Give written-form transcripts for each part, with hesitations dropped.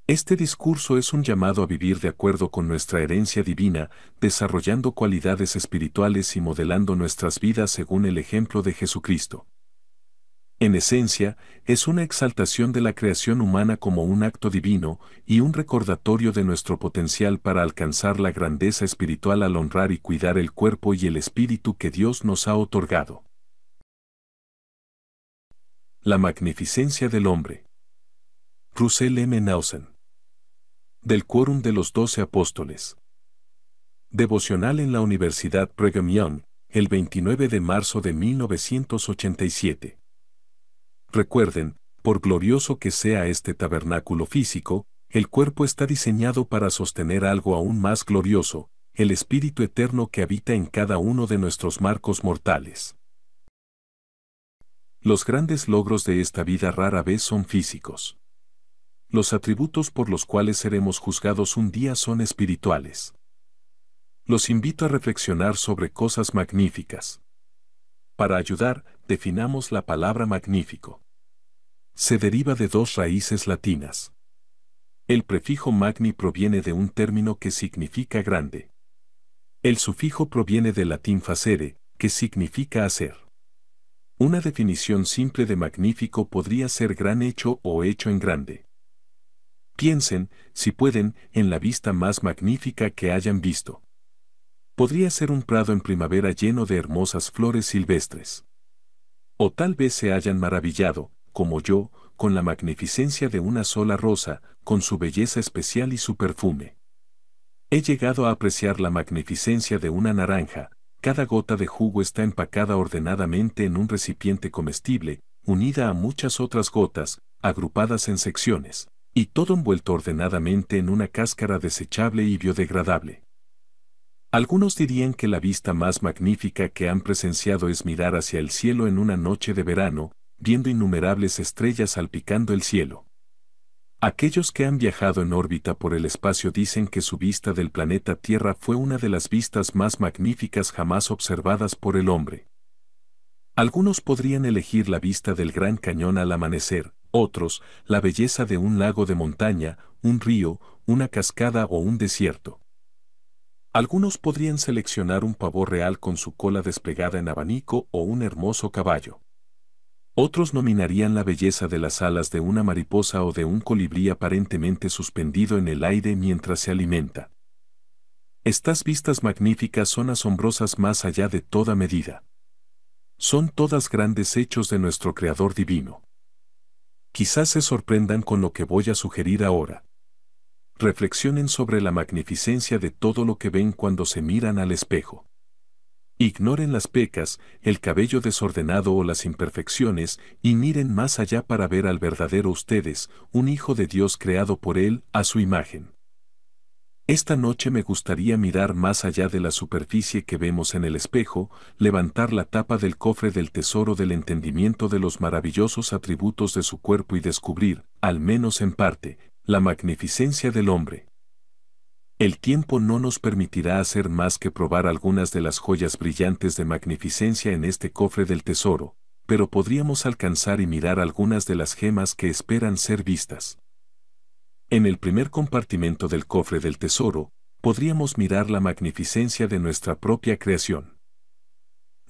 Este discurso es un llamado a vivir de acuerdo con nuestra herencia divina, desarrollando cualidades espirituales y modelando nuestras vidas según el ejemplo de Jesucristo. En esencia, es una exaltación de la creación humana como un acto divino y un recordatorio de nuestro potencial para alcanzar la grandeza espiritual al honrar y cuidar el cuerpo y el espíritu que Dios nos ha otorgado. La magnificencia del hombre. Russell M. Nelson. Del Quórum de los 12 Apóstoles. Devocional en la Universidad Brigham Young, el 29 de marzo de 1987. Recuerden, por glorioso que sea este tabernáculo físico, el cuerpo está diseñado para sostener algo aún más glorioso, el Espíritu Eterno que habita en cada uno de nuestros marcos mortales. Los grandes logros de esta vida rara vez son físicos. Los atributos por los cuales seremos juzgados un día son espirituales. Los invito a reflexionar sobre cosas magníficas. Para ayudar, definamos la palabra magnífico. Se deriva de dos raíces latinas. El prefijo magni proviene de un término que significa grande. El sufijo proviene del latín facere, que significa hacer. Una definición simple de magnífico podría ser gran hecho o hecho en grande. Piensen, si pueden, en la vista más magnífica que hayan visto. Podría ser un prado en primavera lleno de hermosas flores silvestres. O tal vez se hayan maravillado, como yo, con la magnificencia de una sola rosa, con su belleza especial y su perfume. He llegado a apreciar la magnificencia de una naranja. Cada gota de jugo está empacada ordenadamente en un recipiente comestible, unida a muchas otras gotas, agrupadas en secciones, y todo envuelto ordenadamente en una cáscara desechable y biodegradable. Algunos dirían que la vista más magnífica que han presenciado es mirar hacia el cielo en una noche de verano, viendo innumerables estrellas salpicando el cielo. Aquellos que han viajado en órbita por el espacio dicen que su vista del planeta Tierra fue una de las vistas más magníficas jamás observadas por el hombre. Algunos podrían elegir la vista del Gran Cañón al amanecer, otros, la belleza de un lago de montaña, un río, una cascada o un desierto. Algunos podrían seleccionar un pavo real con su cola desplegada en abanico o un hermoso caballo. Otros nominarían la belleza de las alas de una mariposa o de un colibrí aparentemente suspendido en el aire mientras se alimenta. Estas vistas magníficas son asombrosas más allá de toda medida. Son todas grandes hechos de nuestro Creador divino. Quizás se sorprendan con lo que voy a sugerir ahora. Reflexionen sobre la magnificencia de todo lo que ven cuando se miran al espejo. Ignoren las pecas, el cabello desordenado o las imperfecciones, y miren más allá para ver al verdadero ustedes, un hijo de Dios creado por Él, a su imagen. Esta noche me gustaría mirar más allá de la superficie que vemos en el espejo, levantar la tapa del cofre del tesoro del entendimiento de los maravillosos atributos de su cuerpo y descubrir, al menos en parte, la magnificencia del hombre. El tiempo no nos permitirá hacer más que probar algunas de las joyas brillantes de magnificencia en este cofre del tesoro, pero podríamos alcanzar y mirar algunas de las gemas que esperan ser vistas. En el primer compartimento del cofre del tesoro, podríamos mirar la magnificencia de nuestra propia creación.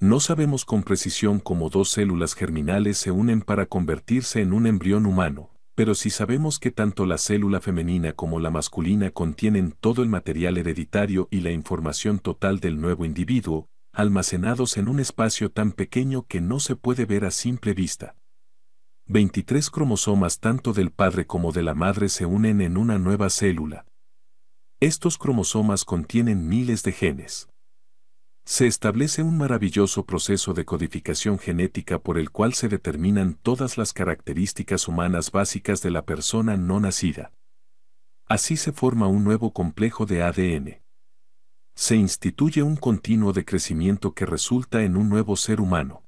No sabemos con precisión cómo dos células germinales se unen para convertirse en un embrión humano, pero sí sabemos que tanto la célula femenina como la masculina contienen todo el material hereditario y la información total del nuevo individuo, almacenados en un espacio tan pequeño que no se puede ver a simple vista. 23 cromosomas tanto del padre como de la madre se unen en una nueva célula. Estos cromosomas contienen miles de genes. Se establece un maravilloso proceso de codificación genética por el cual se determinan todas las características humanas básicas de la persona no nacida. Así se forma un nuevo complejo de ADN. Se instituye un continuo de crecimiento que resulta en un nuevo ser humano.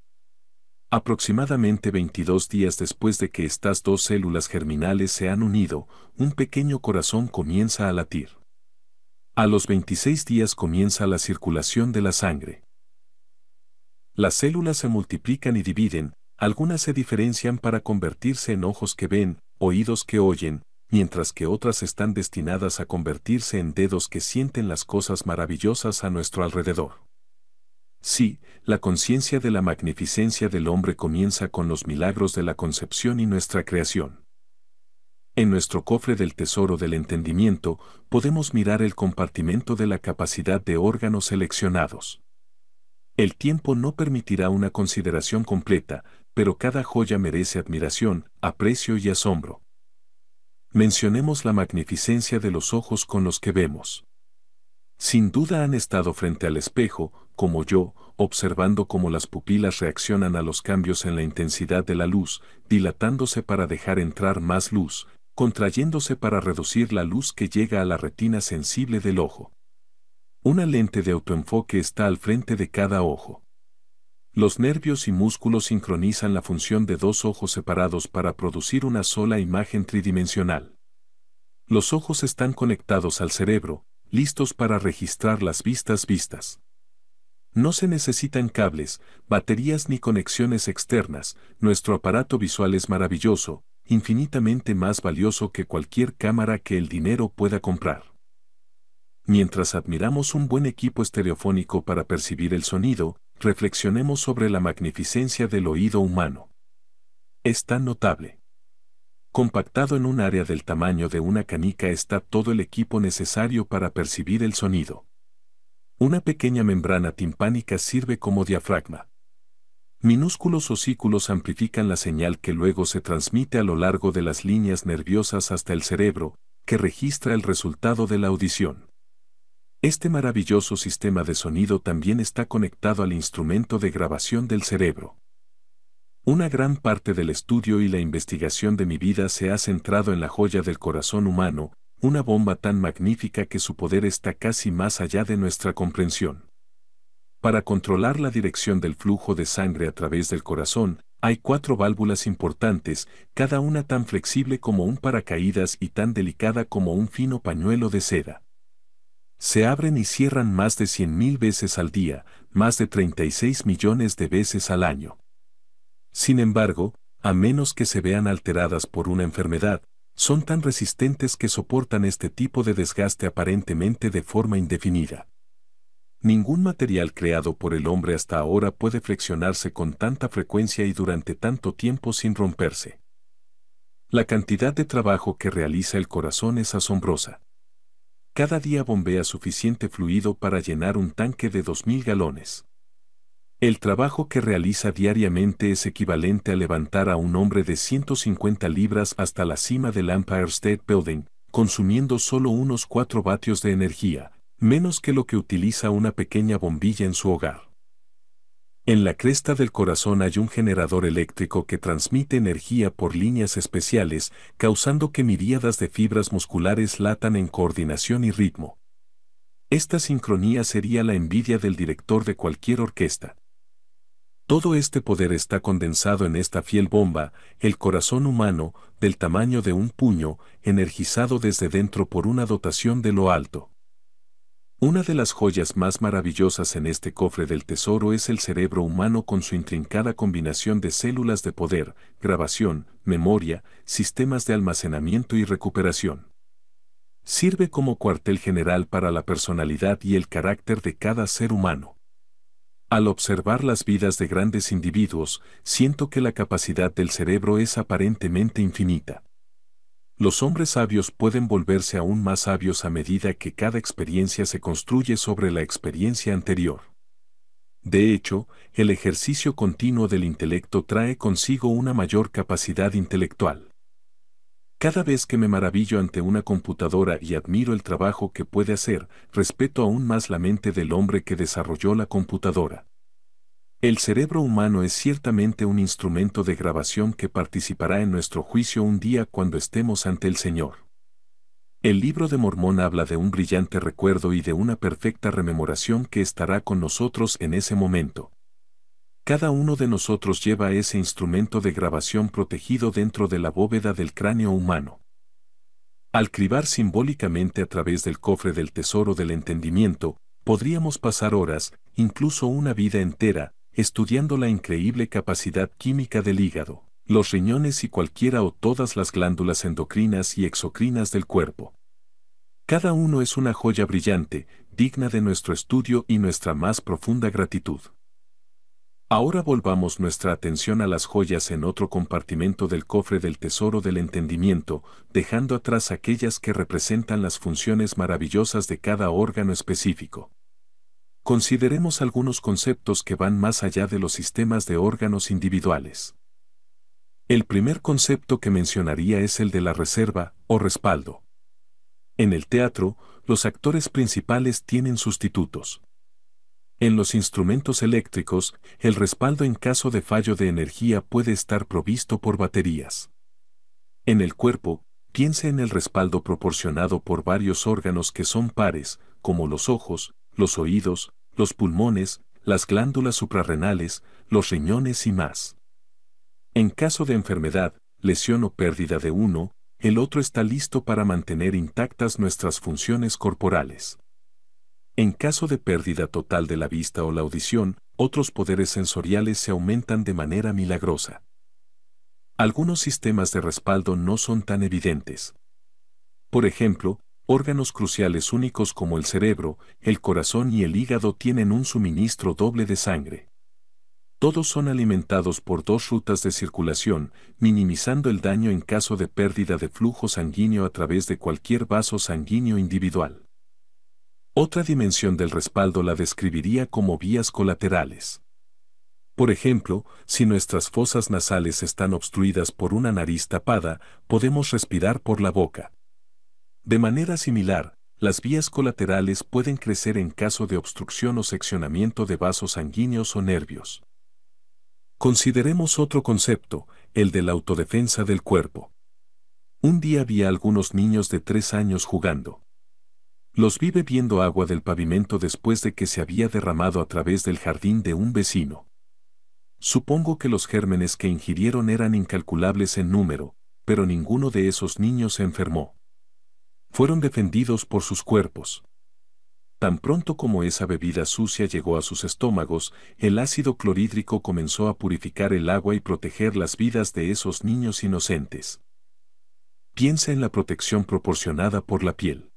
Aproximadamente 22 días después de que estas dos células germinales se han unido, un pequeño corazón comienza a latir. A los 26 días comienza la circulación de la sangre. Las células se multiplican y dividen, algunas se diferencian para convertirse en ojos que ven, oídos que oyen, mientras que otras están destinadas a convertirse en dedos que sienten las cosas maravillosas a nuestro alrededor. Sí, la conciencia de la magnificencia del hombre comienza con los milagros de la concepción y nuestra creación. En nuestro cofre del tesoro del entendimiento, podemos mirar el compartimento de la capacidad de órganos seleccionados. El tiempo no permitirá una consideración completa, pero cada joya merece admiración, aprecio y asombro. Mencionemos la magnificencia de los ojos con los que vemos. Sin duda han estado frente al espejo, como yo, observando cómo las pupilas reaccionan a los cambios en la intensidad de la luz, dilatándose para dejar entrar más luz, contrayéndose para reducir la luz que llega a la retina sensible del ojo. Una lente de autoenfoque está al frente de cada ojo. Los nervios y músculos sincronizan la función de dos ojos separados para producir una sola imagen tridimensional. Los ojos están conectados al cerebro, listos para registrar las vistas. No se necesitan cables, baterías ni conexiones externas, nuestro aparato visual es maravilloso, infinitamente más valioso que cualquier cámara que el dinero pueda comprar. Mientras admiramos un buen equipo estereofónico para percibir el sonido, reflexionemos sobre la magnificencia del oído humano. Es tan notable. Compactado en un área del tamaño de una canica está todo el equipo necesario para percibir el sonido. Una pequeña membrana timpánica sirve como diafragma. Minúsculos osículos amplifican la señal que luego se transmite a lo largo de las líneas nerviosas hasta el cerebro, que registra el resultado de la audición. Este maravilloso sistema de sonido también está conectado al instrumento de grabación del cerebro. Una gran parte del estudio y la investigación de mi vida se ha centrado en la joya del corazón humano, una bomba tan magnífica que su poder está casi más allá de nuestra comprensión. Para controlar la dirección del flujo de sangre a través del corazón, hay 4 válvulas importantes, cada una tan flexible como un paracaídas y tan delicada como un fino pañuelo de seda. Se abren y cierran más de 100.000 veces al día, más de 36 millones de veces al año. Sin embargo, a menos que se vean alteradas por una enfermedad, son tan resistentes que soportan este tipo de desgaste aparentemente de forma indefinida. Ningún material creado por el hombre hasta ahora puede flexionarse con tanta frecuencia y durante tanto tiempo sin romperse. La cantidad de trabajo que realiza el corazón es asombrosa. Cada día bombea suficiente fluido para llenar un tanque de 2.000 galones. El trabajo que realiza diariamente es equivalente a levantar a un hombre de 150 libras hasta la cima del Empire State Building, consumiendo solo unos 4 vatios de energía, menos que lo que utiliza una pequeña bombilla en su hogar. En la cresta del corazón hay un generador eléctrico que transmite energía por líneas especiales, causando que miríadas de fibras musculares latan en coordinación y ritmo. Esta sincronía sería la envidia del director de cualquier orquesta. Todo este poder está condensado en esta fiel bomba, el corazón humano, del tamaño de un puño, energizado desde dentro por una dotación de lo alto. Una de las joyas más maravillosas en este cofre del tesoro es el cerebro humano con su intrincada combinación de células de poder, grabación, memoria, sistemas de almacenamiento y recuperación. Sirve como cuartel general para la personalidad y el carácter de cada ser humano. Al observar las vidas de grandes individuos, siento que la capacidad del cerebro es aparentemente infinita. Los hombres sabios pueden volverse aún más sabios a medida que cada experiencia se construye sobre la experiencia anterior. De hecho, el ejercicio continuo del intelecto trae consigo una mayor capacidad intelectual. Cada vez que me maravillo ante una computadora y admiro el trabajo que puede hacer, respeto aún más la mente del hombre que desarrolló la computadora. El cerebro humano es ciertamente un instrumento de grabación que participará en nuestro juicio un día cuando estemos ante el Señor. El libro de Mormón habla de un brillante recuerdo y de una perfecta rememoración que estará con nosotros en ese momento. Cada uno de nosotros lleva ese instrumento de grabación protegido dentro de la bóveda del cráneo humano. Al cribar simbólicamente a través del cofre del tesoro del entendimiento, podríamos pasar horas, incluso una vida entera, estudiando la increíble capacidad química del hígado, los riñones y cualquiera o todas las glándulas endocrinas y exocrinas del cuerpo. Cada uno es una joya brillante, digna de nuestro estudio y nuestra más profunda gratitud. Ahora volvamos nuestra atención a las joyas en otro compartimento del cofre del tesoro del entendimiento, dejando atrás aquellas que representan las funciones maravillosas de cada órgano específico. Consideremos algunos conceptos que van más allá de los sistemas de órganos individuales. El primer concepto que mencionaría es el de la reserva o respaldo. En el teatro, los actores principales tienen sustitutos. En los instrumentos eléctricos, el respaldo en caso de fallo de energía puede estar provisto por baterías. En el cuerpo, piense en el respaldo proporcionado por varios órganos que son pares, como los ojos, los oídos, los pulmones, las glándulas suprarrenales, los riñones y más. En caso de enfermedad, lesión o pérdida de uno, el otro está listo para mantener intactas nuestras funciones corporales. En caso de pérdida total de la vista o la audición, otros poderes sensoriales se aumentan de manera milagrosa. Algunos sistemas de respaldo no son tan evidentes. Por ejemplo, órganos cruciales únicos como el cerebro, el corazón y el hígado tienen un suministro doble de sangre. Todos son alimentados por dos rutas de circulación, minimizando el daño en caso de pérdida de flujo sanguíneo a través de cualquier vaso sanguíneo individual. Otra dimensión del respaldo la describiría como vías colaterales. Por ejemplo, si nuestras fosas nasales están obstruidas por una nariz tapada, podemos respirar por la boca. De manera similar, las vías colaterales pueden crecer en caso de obstrucción o seccionamiento de vasos sanguíneos o nervios. Consideremos otro concepto, el de la autodefensa del cuerpo. Un día vi a algunos niños de 3 años jugando. Los vi bebiendo agua del pavimento después de que se había derramado a través del jardín de un vecino. Supongo que los gérmenes que ingirieron eran incalculables en número, pero ninguno de esos niños se enfermó. Fueron defendidos por sus cuerpos. Tan pronto como esa bebida sucia llegó a sus estómagos, el ácido clorhídrico comenzó a purificar el agua y proteger las vidas de esos niños inocentes. Piensa en la protección proporcionada por la piel.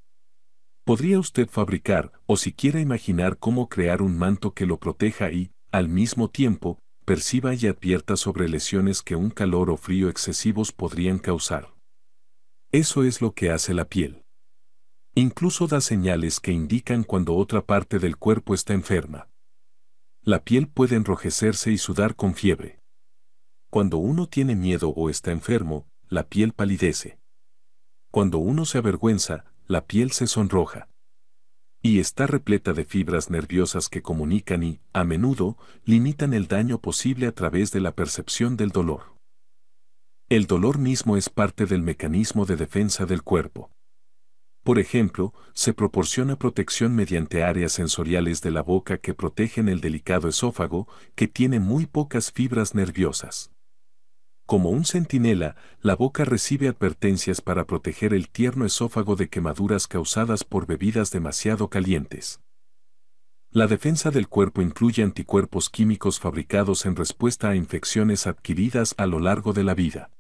¿Podría usted fabricar, o siquiera imaginar cómo crear un manto que lo proteja y, al mismo tiempo, perciba y advierta sobre lesiones que un calor o frío excesivos podrían causar? Eso es lo que hace la piel. Incluso da señales que indican cuando otra parte del cuerpo está enferma. La piel puede enrojecerse y sudar con fiebre. Cuando uno tiene miedo o está enfermo, la piel palidece. Cuando uno se avergüenza, la piel se sonroja. Y está repleta de fibras nerviosas que comunican y, a menudo, limitan el daño posible a través de la percepción del dolor. El dolor mismo es parte del mecanismo de defensa del cuerpo. Por ejemplo, se proporciona protección mediante áreas sensoriales de la boca que protegen el delicado esófago, que tiene muy pocas fibras nerviosas. Como un centinela, la boca recibe advertencias para proteger el tierno esófago de quemaduras causadas por bebidas demasiado calientes. La defensa del cuerpo incluye anticuerpos químicos fabricados en respuesta a infecciones adquiridas a lo largo de la vida.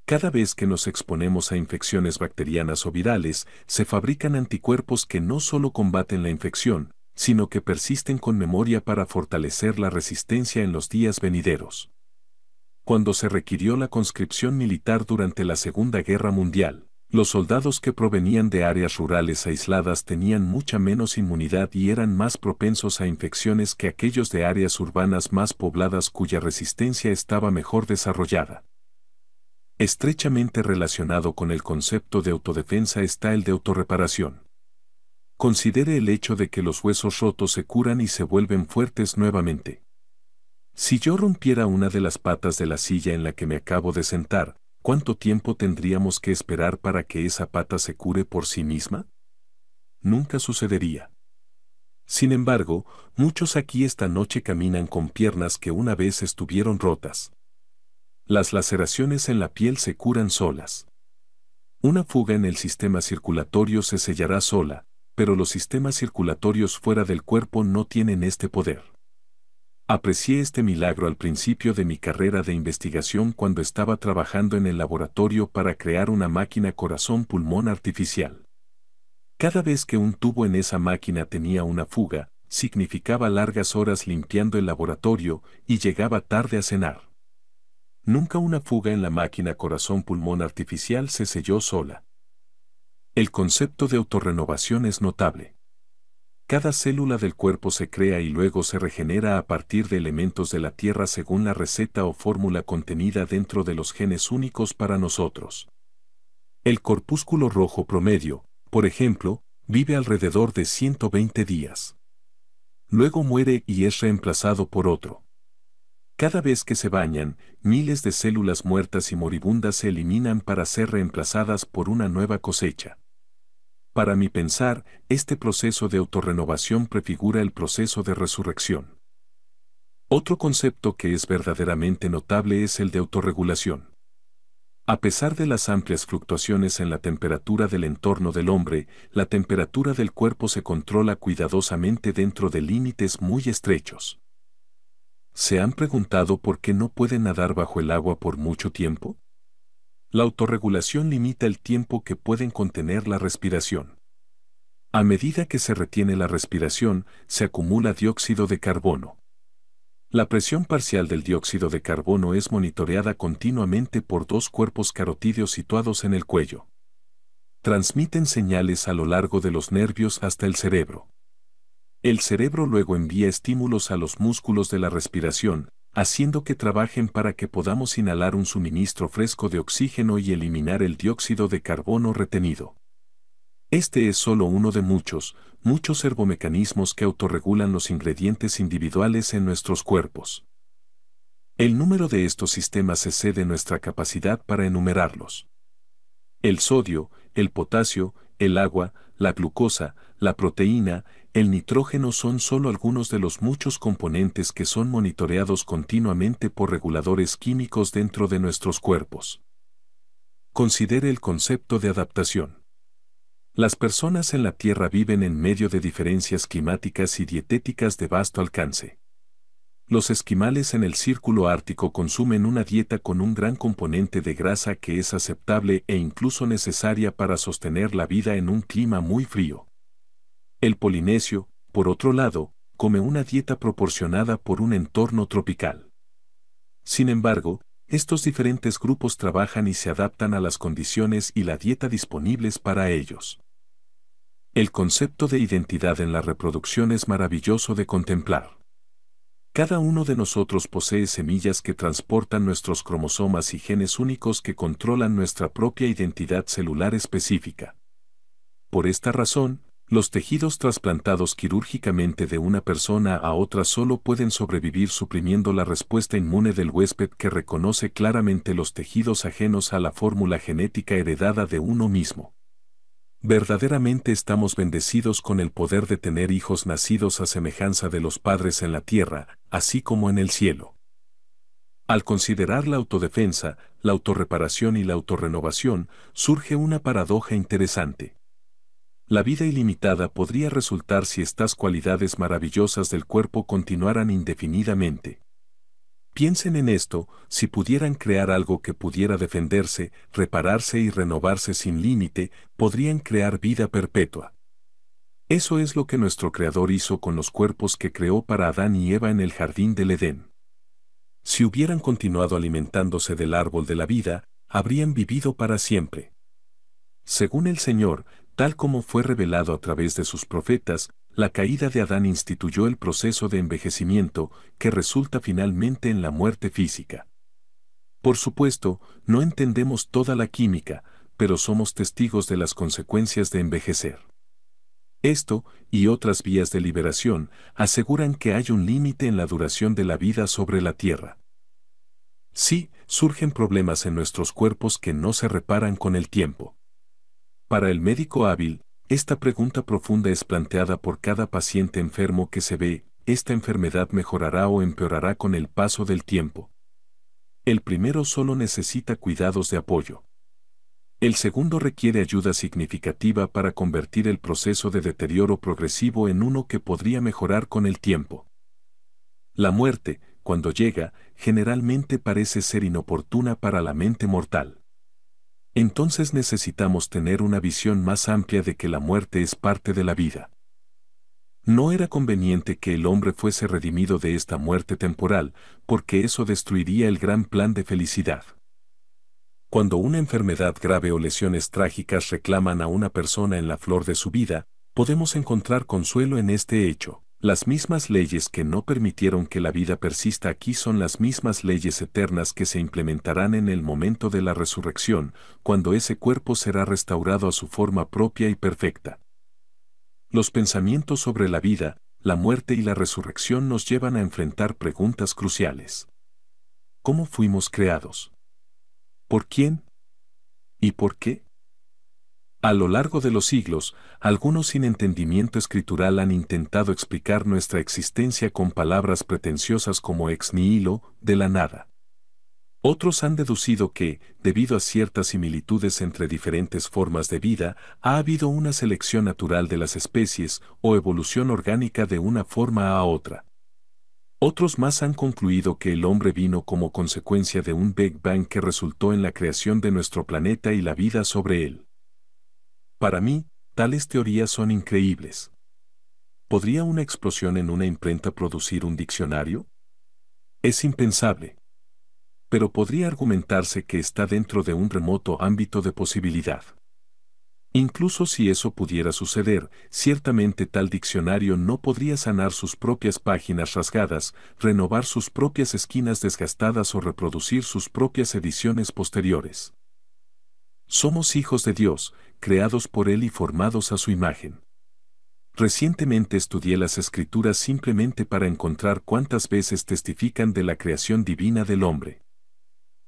Cada vez que nos exponemos a infecciones bacterianas o virales, se fabrican anticuerpos que no solo combaten la infección, sino que persisten con memoria para fortalecer la resistencia en los días venideros. Cuando se requirió la conscripción militar durante la Segunda Guerra Mundial, los soldados que provenían de áreas rurales aisladas tenían mucha menos inmunidad y eran más propensos a infecciones que aquellos de áreas urbanas más pobladas cuya resistencia estaba mejor desarrollada. Estrechamente relacionado con el concepto de autodefensa está el de autorreparación. Considere el hecho de que los huesos rotos se curan y se vuelven fuertes nuevamente. Si yo rompiera una de las patas de la silla en la que me acabo de sentar, ¿cuánto tiempo tendríamos que esperar para que esa pata se cure por sí misma? Nunca sucedería. Sin embargo, muchos aquí esta noche caminan con piernas que una vez estuvieron rotas. Las laceraciones en la piel se curan solas. Una fuga en el sistema circulatorio se sellará sola, pero los sistemas circulatorios fuera del cuerpo no tienen este poder. Aprecié este milagro al principio de mi carrera de investigación cuando estaba trabajando en el laboratorio para crear una máquina corazón-pulmón artificial. Cada vez que un tubo en esa máquina tenía una fuga, significaba largas horas limpiando el laboratorio y llegaba tarde a cenar. Nunca una fuga en la máquina corazón-pulmón artificial se selló sola. El concepto de autorrenovación es notable. Cada célula del cuerpo se crea y luego se regenera a partir de elementos de la Tierra según la receta o fórmula contenida dentro de los genes únicos para nosotros. El corpúsculo rojo promedio, por ejemplo, vive alrededor de 120 días. Luego muere y es reemplazado por otro. Cada vez que se bañan, miles de células muertas y moribundas se eliminan para ser reemplazadas por una nueva cosecha. Para mi pensar, este proceso de autorrenovación prefigura el proceso de resurrección. Otro concepto que es verdaderamente notable es el de autorregulación. A pesar de las amplias fluctuaciones en la temperatura del entorno del hombre, la temperatura del cuerpo se controla cuidadosamente dentro de límites muy estrechos. ¿Se han preguntado por qué no pueden nadar bajo el agua por mucho tiempo? La autorregulación limita el tiempo que pueden contener la respiración. A medida que se retiene la respiración, se acumula dióxido de carbono. La presión parcial del dióxido de carbono es monitoreada continuamente por dos cuerpos carotídeos situados en el cuello. Transmiten señales a lo largo de los nervios hasta el cerebro. El cerebro luego envía estímulos a los músculos de la respiración, haciendo que trabajen para que podamos inhalar un suministro fresco de oxígeno y eliminar el dióxido de carbono retenido. Este es solo uno de muchos servomecanismos que autorregulan los ingredientes individuales en nuestros cuerpos. El número de estos sistemas excede nuestra capacidad para enumerarlos. El sodio, el potasio, el agua, la glucosa, la proteína, el nitrógeno son solo algunos de los muchos componentes que son monitoreados continuamente por reguladores químicos dentro de nuestros cuerpos. Considere el concepto de adaptación. Las personas en la Tierra viven en medio de diferencias climáticas y dietéticas de vasto alcance. Los esquimales en el círculo ártico consumen una dieta con un gran componente de grasa que es aceptable e incluso necesaria para sostener la vida en un clima muy frío. El polinesio, por otro lado, come una dieta proporcionada por un entorno tropical. Sin embargo, estos diferentes grupos trabajan y se adaptan a las condiciones y la dieta disponibles para ellos. El concepto de identidad en la reproducción es maravilloso de contemplar. Cada uno de nosotros posee semillas que transportan nuestros cromosomas y genes únicos que controlan nuestra propia identidad celular específica. Por esta razón, los tejidos trasplantados quirúrgicamente de una persona a otra solo pueden sobrevivir suprimiendo la respuesta inmune del huésped que reconoce claramente los tejidos ajenos a la fórmula genética heredada de uno mismo. Verdaderamente estamos bendecidos con el poder de tener hijos nacidos a semejanza de los padres en la tierra, así como en el cielo. Al considerar la autodefensa, la autorreparación y la autorrenovación, surge una paradoja interesante. La vida ilimitada podría resultar si estas cualidades maravillosas del cuerpo continuaran indefinidamente. Piensen en esto, si pudieran crear algo que pudiera defenderse, repararse y renovarse sin límite, podrían crear vida perpetua. Eso es lo que nuestro Creador hizo con los cuerpos que creó para Adán y Eva en el jardín del Edén. Si hubieran continuado alimentándose del árbol de la vida, habrían vivido para siempre. Según el Señor, tal como fue revelado a través de sus profetas, la caída de Adán instituyó el proceso de envejecimiento que resulta finalmente en la muerte física. Por supuesto, no entendemos toda la química, pero somos testigos de las consecuencias de envejecer. Esto, y otras vías de liberación, aseguran que hay un límite en la duración de la vida sobre la Tierra. Sí, surgen problemas en nuestros cuerpos que no se reparan con el tiempo. Para el médico hábil, esta pregunta profunda es planteada por cada paciente enfermo que se ve: ¿esta enfermedad mejorará o empeorará con el paso del tiempo? El primero solo necesita cuidados de apoyo. El segundo requiere ayuda significativa para convertir el proceso de deterioro progresivo en uno que podría mejorar con el tiempo. La muerte, cuando llega, generalmente parece ser inoportuna para la mente mortal. Entonces necesitamos tener una visión más amplia de que la muerte es parte de la vida. No era conveniente que el hombre fuese redimido de esta muerte temporal, porque eso destruiría el gran plan de felicidad. Cuando una enfermedad grave o lesiones trágicas reclaman a una persona en la flor de su vida, podemos encontrar consuelo en este hecho. Las mismas leyes que no permitieron que la vida persista aquí son las mismas leyes eternas que se implementarán en el momento de la resurrección, cuando ese cuerpo será restaurado a su forma propia y perfecta. Los pensamientos sobre la vida, la muerte y la resurrección nos llevan a enfrentar preguntas cruciales. ¿Cómo fuimos creados? ¿Por quién? ¿Y por qué? A lo largo de los siglos, algunos sin entendimiento escritural han intentado explicar nuestra existencia con palabras pretenciosas como ex nihilo, de la nada. Otros han deducido que, debido a ciertas similitudes entre diferentes formas de vida, ha habido una selección natural de las especies o evolución orgánica de una forma a otra. Otros más han concluido que el hombre vino como consecuencia de un Big Bang que resultó en la creación de nuestro planeta y la vida sobre él. Para mí, tales teorías son increíbles. ¿Podría una explosión en una imprenta producir un diccionario? Es impensable. Pero podría argumentarse que está dentro de un remoto ámbito de posibilidad. Incluso si eso pudiera suceder, ciertamente tal diccionario no podría sanar sus propias páginas rasgadas, renovar sus propias esquinas desgastadas o reproducir sus propias ediciones posteriores. Somos hijos de Dios, creados por Él y formados a su imagen. Recientemente estudié las Escrituras simplemente para encontrar cuántas veces testifican de la creación divina del hombre.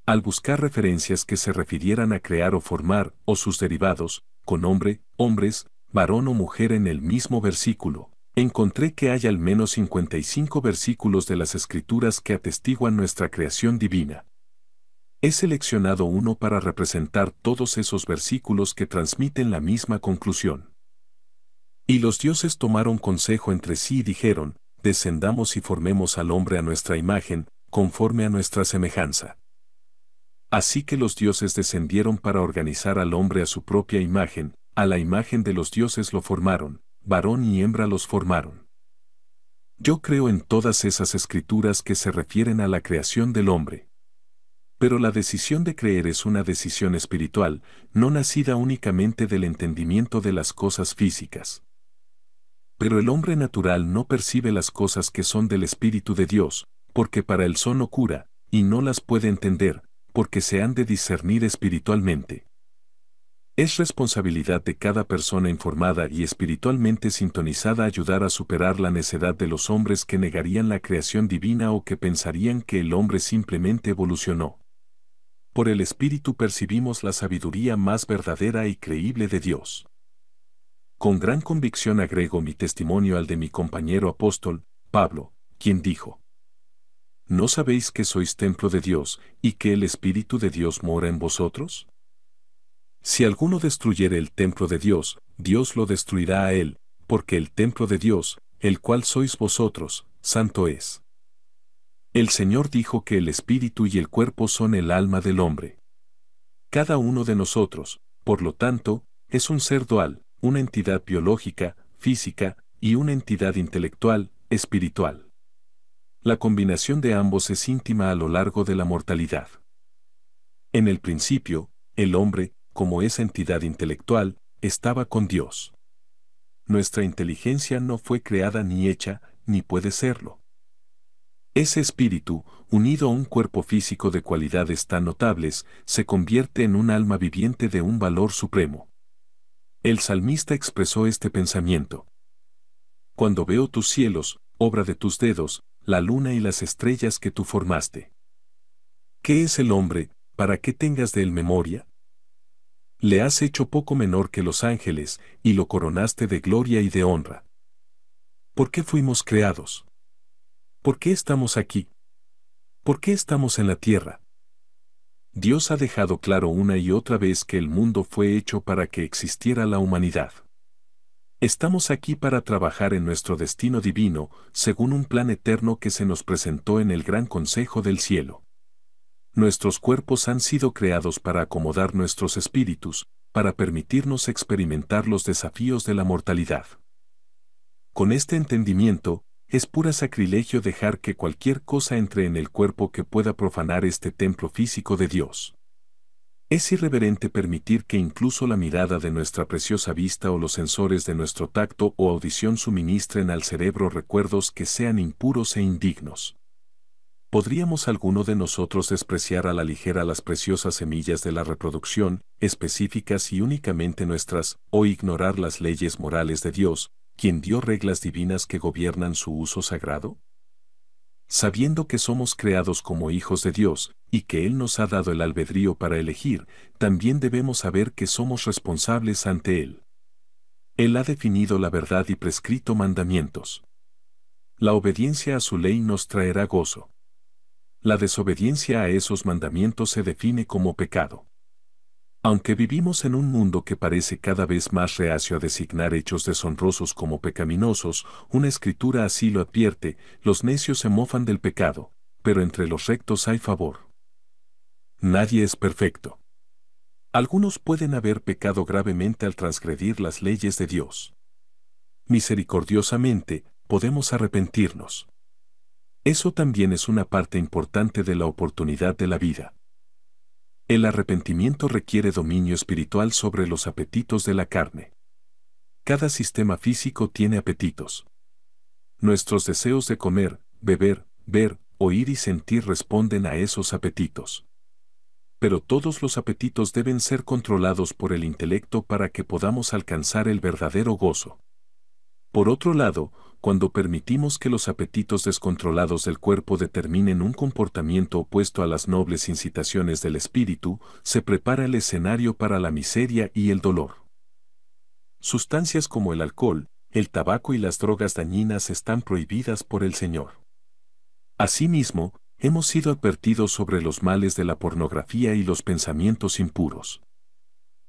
Al buscar referencias que se refirieran a crear o formar, o sus derivados, con hombre, hombres, varón o mujer en el mismo versículo, encontré que hay al menos 55 versículos de las Escrituras que atestiguan nuestra creación divina. He seleccionado uno para representar todos esos versículos que transmiten la misma conclusión. Y los dioses tomaron consejo entre sí y dijeron, descendamos y formemos al hombre a nuestra imagen, conforme a nuestra semejanza. Así que los dioses descendieron para organizar al hombre a su propia imagen, a la imagen de los dioses lo formaron, varón y hembra los formaron. Yo creo en todas esas escrituras que se refieren a la creación del hombre. Pero la decisión de creer es una decisión espiritual, no nacida únicamente del entendimiento de las cosas físicas. Pero el hombre natural no percibe las cosas que son del Espíritu de Dios, porque para él son locura, y no las puede entender, porque se han de discernir espiritualmente. Es responsabilidad de cada persona informada y espiritualmente sintonizada ayudar a superar la necedad de los hombres que negarían la creación divina o que pensarían que el hombre simplemente evolucionó. Por el Espíritu percibimos la sabiduría más verdadera y creíble de Dios. Con gran convicción agrego mi testimonio al de mi compañero apóstol, Pablo, quien dijo: ¿No sabéis que sois templo de Dios, y que el Espíritu de Dios mora en vosotros? Si alguno destruyere el templo de Dios, Dios lo destruirá a él, porque el templo de Dios, el cual sois vosotros, santo es. El Señor dijo que el espíritu y el cuerpo son el alma del hombre. Cada uno de nosotros, por lo tanto, es un ser dual, una entidad biológica, física, y una entidad intelectual, espiritual. La combinación de ambos es íntima a lo largo de la mortalidad. En el principio, el hombre, como esa entidad intelectual, estaba con Dios. Nuestra inteligencia no fue creada ni hecha, ni puede serlo. Ese espíritu, unido a un cuerpo físico de cualidades tan notables, se convierte en un alma viviente de un valor supremo. El salmista expresó este pensamiento: Cuando veo tus cielos, obra de tus dedos, la luna y las estrellas que tú formaste. ¿Qué es el hombre, para que tengas de él memoria? Le has hecho poco menor que los ángeles, y lo coronaste de gloria y de honra. ¿Por qué fuimos creados? ¿Por qué estamos aquí? ¿Por qué estamos en la tierra? Dios ha dejado claro una y otra vez que el mundo fue hecho para que existiera la humanidad. Estamos aquí para trabajar en nuestro destino divino, según un plan eterno que se nos presentó en el gran consejo del cielo. Nuestros cuerpos han sido creados para acomodar nuestros espíritus, para permitirnos experimentar los desafíos de la mortalidad. Con este entendimiento, es pura sacrilegio dejar que cualquier cosa entre en el cuerpo que pueda profanar este templo físico de Dios. Es irreverente permitir que incluso la mirada de nuestra preciosa vista o los sensores de nuestro tacto o audición suministren al cerebro recuerdos que sean impuros e indignos. ¿Podríamos alguno de nosotros despreciar a la ligera las preciosas semillas de la reproducción, específicas y únicamente nuestras, o ignorar las leyes morales de Dios, quien dio reglas divinas que gobiernan su uso sagrado? Sabiendo que somos creados como hijos de Dios, y que Él nos ha dado el albedrío para elegir, también debemos saber que somos responsables ante Él. Él ha definido la verdad y prescrito mandamientos. La obediencia a su ley nos traerá gozo. La desobediencia a esos mandamientos se define como pecado. Aunque vivimos en un mundo que parece cada vez más reacio a designar hechos deshonrosos como pecaminosos, una escritura así lo advierte: los necios se mofan del pecado, pero entre los rectos hay favor. Nadie es perfecto. Algunos pueden haber pecado gravemente al transgredir las leyes de Dios. Misericordiosamente, podemos arrepentirnos. Eso también es una parte importante de la oportunidad de la vida. El arrepentimiento requiere dominio espiritual sobre los apetitos de la carne. Cada sistema físico tiene apetitos. Nuestros deseos de comer, beber, ver, oír y sentir responden a esos apetitos. Pero todos los apetitos deben ser controlados por el intelecto para que podamos alcanzar el verdadero gozo. Por otro lado, cuando permitimos que los apetitos descontrolados del cuerpo determinen un comportamiento opuesto a las nobles incitaciones del espíritu, se prepara el escenario para la miseria y el dolor. Sustancias como el alcohol, el tabaco y las drogas dañinas están prohibidas por el Señor. Asimismo, hemos sido advertidos sobre los males de la pornografía y los pensamientos impuros.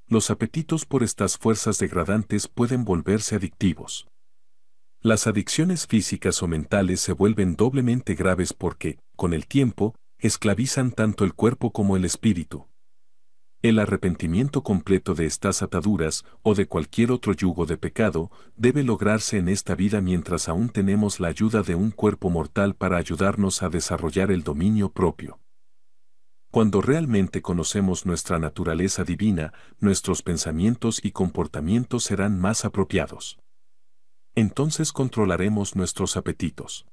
Los apetitos por estas fuerzas degradantes pueden volverse adictivos. Las adicciones físicas o mentales se vuelven doblemente graves porque, con el tiempo, esclavizan tanto el cuerpo como el espíritu. El arrepentimiento completo de estas ataduras, o de cualquier otro yugo de pecado, debe lograrse en esta vida mientras aún tenemos la ayuda de un cuerpo mortal para ayudarnos a desarrollar el dominio propio. Cuando realmente conocemos nuestra naturaleza divina, nuestros pensamientos y comportamientos serán más apropiados. Entonces controlaremos nuestros apetitos.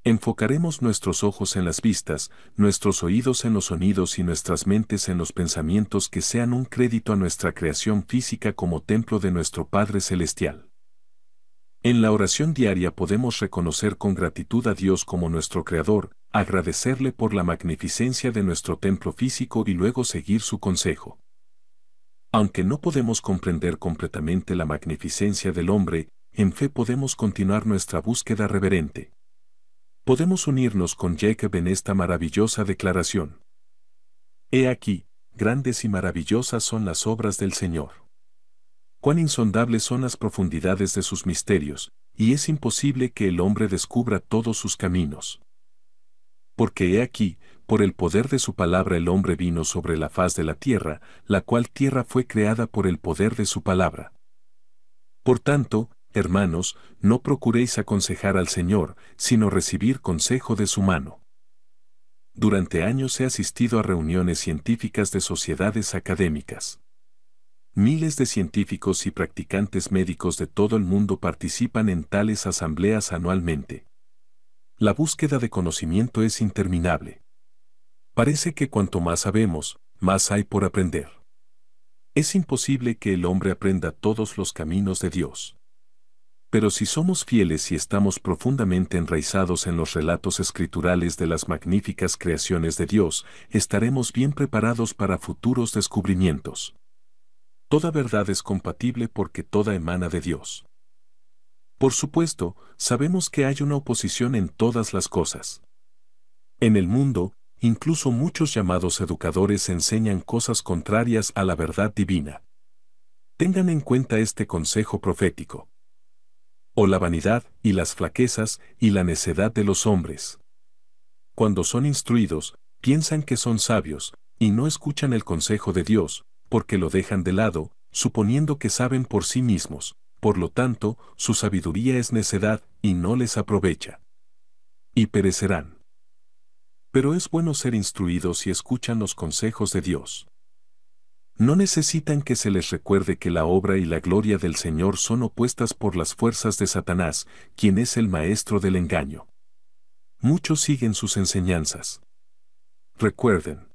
Enfocaremos nuestros ojos en las vistas, nuestros oídos en los sonidos y nuestras mentes en los pensamientos que sean un crédito a nuestra creación física como templo de nuestro Padre Celestial. En la oración diaria podemos reconocer con gratitud a Dios como nuestro Creador, agradecerle por la magnificencia de nuestro templo físico y luego seguir su consejo. Aunque no podemos comprender completamente la magnificencia del hombre, en fe podemos continuar nuestra búsqueda reverente. Podemos unirnos con Jacob en esta maravillosa declaración. He aquí, grandes y maravillosas son las obras del Señor. Cuán insondables son las profundidades de sus misterios, y es imposible que el hombre descubra todos sus caminos. Porque he aquí, por el poder de su palabra el hombre vino sobre la faz de la tierra, la cual tierra fue creada por el poder de su palabra. Por tanto, hermanos, no procuréis aconsejar al Señor, sino recibir consejo de su mano. Durante años he asistido a reuniones científicas de sociedades académicas. Miles de científicos y practicantes médicos de todo el mundo participan en tales asambleas anualmente. La búsqueda de conocimiento es interminable. Parece que cuanto más sabemos, más hay por aprender. Es imposible que el hombre aprenda todos los caminos de Dios. Pero si somos fieles y estamos profundamente enraizados en los relatos escriturales de las magníficas creaciones de Dios, estaremos bien preparados para futuros descubrimientos. Toda verdad es compatible porque toda emana de Dios. Por supuesto, sabemos que hay una oposición en todas las cosas. En el mundo, incluso muchos llamados educadores enseñan cosas contrarias a la verdad divina. Tengan en cuenta este consejo profético. O la vanidad, y las flaquezas, y la necedad de los hombres. Cuando son instruidos, piensan que son sabios, y no escuchan el consejo de Dios, porque lo dejan de lado, suponiendo que saben por sí mismos, por lo tanto, su sabiduría es necedad, y no les aprovecha. Y perecerán. Pero es bueno ser instruidos si escuchan los consejos de Dios. No necesitan que se les recuerde que la obra y la gloria del Señor son opuestas por las fuerzas de Satanás, quien es el maestro del engaño. Muchos siguen sus enseñanzas. Recuerden.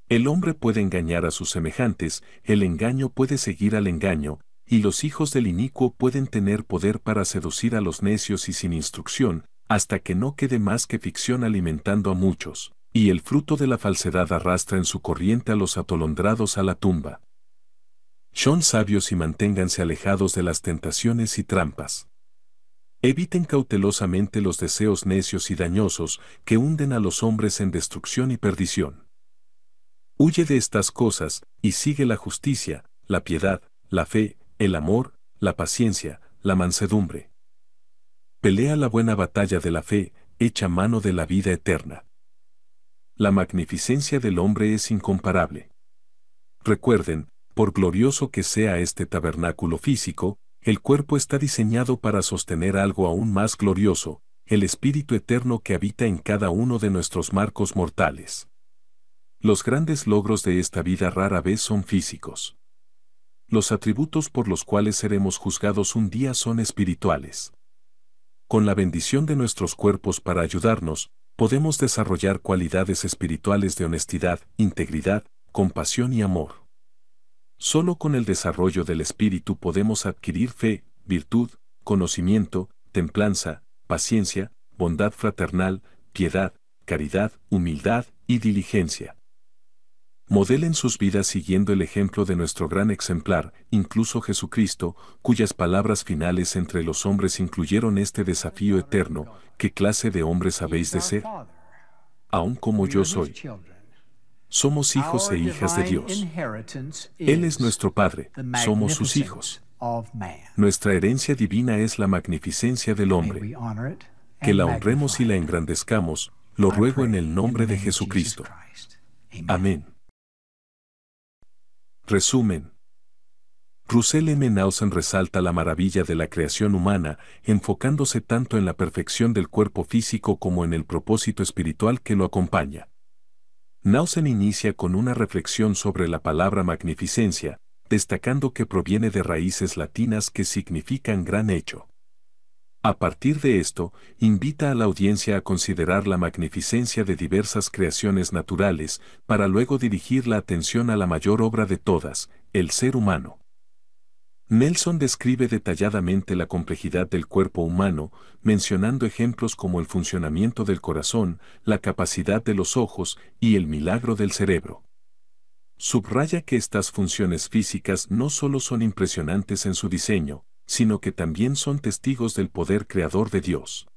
El hombre puede engañar a sus semejantes, el engaño puede seguir al engaño, y los hijos del inicuo pueden tener poder para seducir a los necios y sin instrucción, hasta que no quede más que ficción alimentando a muchos, y el fruto de la falsedad arrastra en su corriente a los atolondrados a la tumba. Son sabios y manténganse alejados de las tentaciones y trampas. Eviten cautelosamente los deseos necios y dañosos que hunden a los hombres en destrucción y perdición. Huye de estas cosas, y sigue la justicia, la piedad, la fe, el amor, la paciencia, la mansedumbre. Pelea la buena batalla de la fe, echa mano de la vida eterna. La magnificencia del hombre es incomparable. Recuerden, por glorioso que sea este tabernáculo físico, el cuerpo está diseñado para sostener algo aún más glorioso, el Espíritu eterno que habita en cada uno de nuestros marcos mortales. Los grandes logros de esta vida rara vez son físicos. Los atributos por los cuales seremos juzgados un día son espirituales. Con la bendición de nuestros cuerpos para ayudarnos, podemos desarrollar cualidades espirituales de honestidad, integridad, compasión y amor. Solo con el desarrollo del espíritu podemos adquirir fe, virtud, conocimiento, templanza, paciencia, bondad fraternal, piedad, caridad, humildad y diligencia. Modelen sus vidas siguiendo el ejemplo de nuestro gran exemplar, incluso Jesucristo, cuyas palabras finales entre los hombres incluyeron este desafío eterno: ¿qué clase de hombres habéis de ser? Aun como yo soy. Somos hijos e hijas de Dios. Él es nuestro Padre, somos sus hijos. Nuestra herencia divina es la magnificencia del hombre. Que la honremos y la engrandezcamos, lo ruego en el nombre de Jesucristo. Amén. Resumen. Russell M. Nelson resalta la maravilla de la creación humana, enfocándose tanto en la perfección del cuerpo físico como en el propósito espiritual que lo acompaña. Nelson inicia con una reflexión sobre la palabra magnificencia, destacando que proviene de raíces latinas que significan gran hecho. A partir de esto, invita a la audiencia a considerar la magnificencia de diversas creaciones naturales, para luego dirigir la atención a la mayor obra de todas, el ser humano. Nelson describe detalladamente la complejidad del cuerpo humano, mencionando ejemplos como el funcionamiento del corazón, la capacidad de los ojos y el milagro del cerebro. Subraya que estas funciones físicas no solo son impresionantes en su diseño, sino que también son testigos del poder creador de Dios.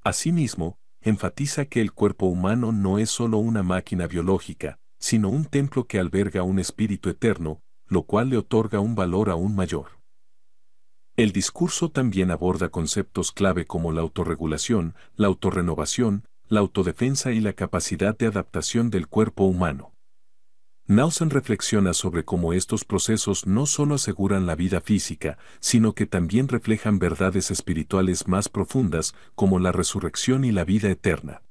Asimismo, enfatiza que el cuerpo humano no es solo una máquina biológica, sino un templo que alberga un espíritu eterno, lo cual le otorga un valor aún mayor. El discurso también aborda conceptos clave como la autorregulación, la autorrenovación, la autodefensa y la capacidad de adaptación del cuerpo humano. Nelson reflexiona sobre cómo estos procesos no solo aseguran la vida física, sino que también reflejan verdades espirituales más profundas, como la resurrección y la vida eterna.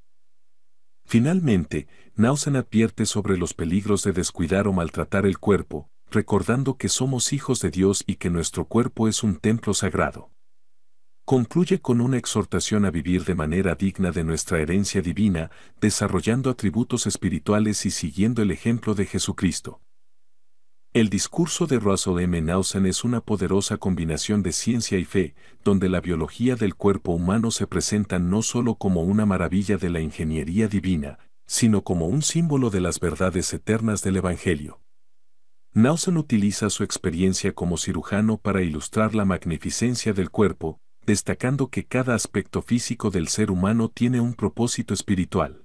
Finalmente, Nelson advierte sobre los peligros de descuidar o maltratar el cuerpo, recordando que somos hijos de Dios y que nuestro cuerpo es un templo sagrado. Concluye con una exhortación a vivir de manera digna de nuestra herencia divina, desarrollando atributos espirituales y siguiendo el ejemplo de Jesucristo. El discurso de Russell M. Nelson es una poderosa combinación de ciencia y fe, donde la biología del cuerpo humano se presenta no solo como una maravilla de la ingeniería divina, sino como un símbolo de las verdades eternas del Evangelio. Nelson utiliza su experiencia como cirujano para ilustrar la magnificencia del cuerpo, destacando que cada aspecto físico del ser humano tiene un propósito espiritual.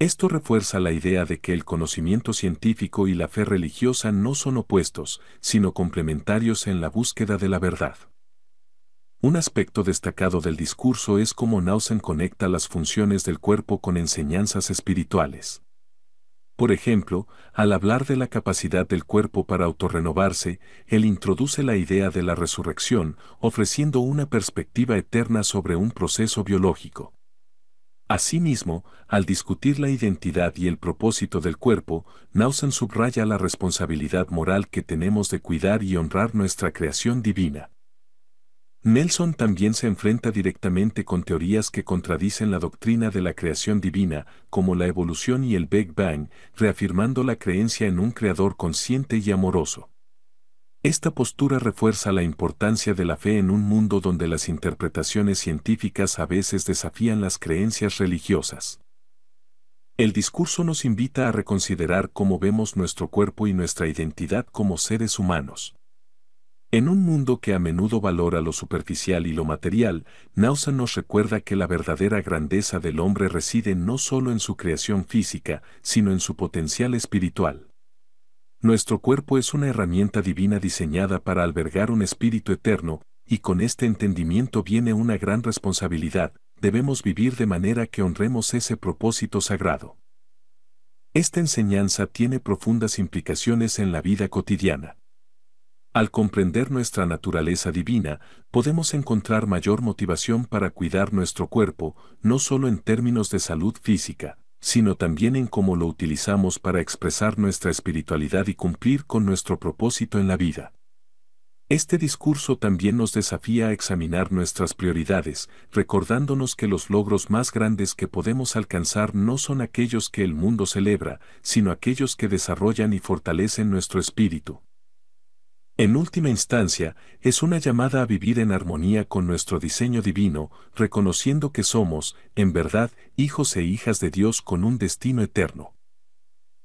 Esto refuerza la idea de que el conocimiento científico y la fe religiosa no son opuestos, sino complementarios en la búsqueda de la verdad. Un aspecto destacado del discurso es cómo Nausen conecta las funciones del cuerpo con enseñanzas espirituales. Por ejemplo, al hablar de la capacidad del cuerpo para autorrenovarse, él introduce la idea de la resurrección, ofreciendo una perspectiva eterna sobre un proceso biológico. Asimismo, al discutir la identidad y el propósito del cuerpo, Nausen subraya la responsabilidad moral que tenemos de cuidar y honrar nuestra creación divina. Nelson también se enfrenta directamente con teorías que contradicen la doctrina de la creación divina, como la evolución y el Big Bang, reafirmando la creencia en un creador consciente y amoroso. Esta postura refuerza la importancia de la fe en un mundo donde las interpretaciones científicas a veces desafían las creencias religiosas. El discurso nos invita a reconsiderar cómo vemos nuestro cuerpo y nuestra identidad como seres humanos. En un mundo que a menudo valora lo superficial y lo material, Nausen nos recuerda que la verdadera grandeza del hombre reside no solo en su creación física, sino en su potencial espiritual. Nuestro cuerpo es una herramienta divina diseñada para albergar un espíritu eterno, y con este entendimiento viene una gran responsabilidad: debemos vivir de manera que honremos ese propósito sagrado. Esta enseñanza tiene profundas implicaciones en la vida cotidiana. Al comprender nuestra naturaleza divina, podemos encontrar mayor motivación para cuidar nuestro cuerpo, no solo en términos de salud física, sino también en cómo lo utilizamos para expresar nuestra espiritualidad y cumplir con nuestro propósito en la vida. Este discurso también nos desafía a examinar nuestras prioridades, recordándonos que los logros más grandes que podemos alcanzar no son aquellos que el mundo celebra, sino aquellos que desarrollan y fortalecen nuestro espíritu. En última instancia, es una llamada a vivir en armonía con nuestro diseño divino, reconociendo que somos, en verdad, hijos e hijas de Dios con un destino eterno.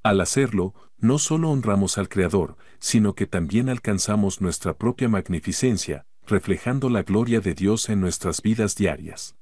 Al hacerlo, no solo honramos al Creador, sino que también alcanzamos nuestra propia magnificencia, reflejando la gloria de Dios en nuestras vidas diarias.